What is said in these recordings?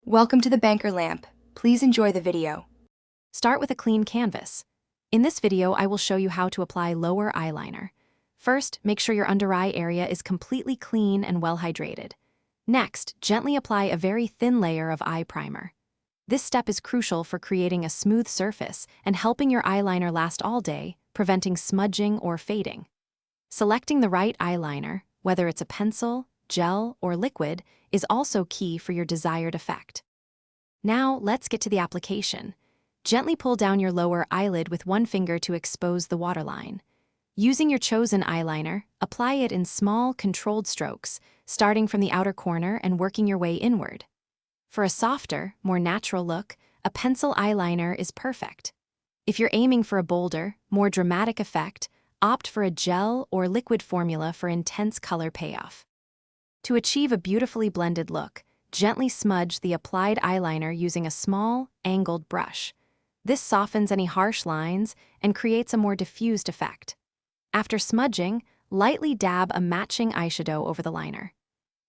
Welcome to the Banker Lamp. Please enjoy the video. Start with a clean canvas. In this video, I will show you how to apply lower eyeliner. First, make sure your under eye area is completely clean and well hydrated. Next, gently apply a very thin layer of eye primer. This step is crucial for creating a smooth surface and helping your eyeliner last all day, preventing smudging or fading. Selecting the right eyeliner, whether it's a pencil, gel, or liquid, is also key for your desired effect. Now, let's get to the application. Gently pull down your lower eyelid with one finger to expose the waterline. Using your chosen eyeliner, apply it in small, controlled strokes, starting from the outer corner and working your way inward. For a softer, more natural look, a pencil eyeliner is perfect. If you're aiming for a bolder, more dramatic effect, opt for a gel or liquid formula for intense color payoff. To achieve a beautifully blended look, gently smudge the applied eyeliner using a small, angled brush. This softens any harsh lines and creates a more diffused effect. After smudging, lightly dab a matching eyeshadow over the liner.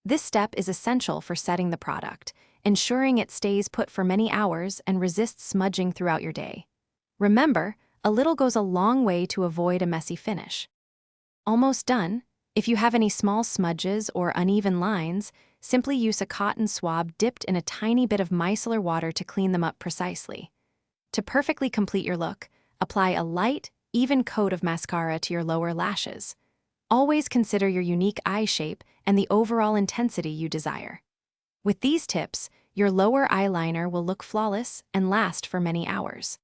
This step is essential for setting the product, ensuring it stays put for many hours and resists smudging throughout your day. Remember, a little goes a long way to avoid a messy finish. Almost done. If you have any small smudges or uneven lines, simply use a cotton swab dipped in a tiny bit of micellar water to clean them up precisely. To perfectly complete your look, apply a light, even coat of mascara to your lower lashes. Always consider your unique eye shape and the overall intensity you desire. With these tips, your lower eyeliner will look flawless and last for many hours.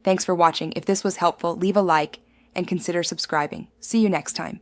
Thanks for watching. If this was helpful, leave a like and consider subscribing. See you next time.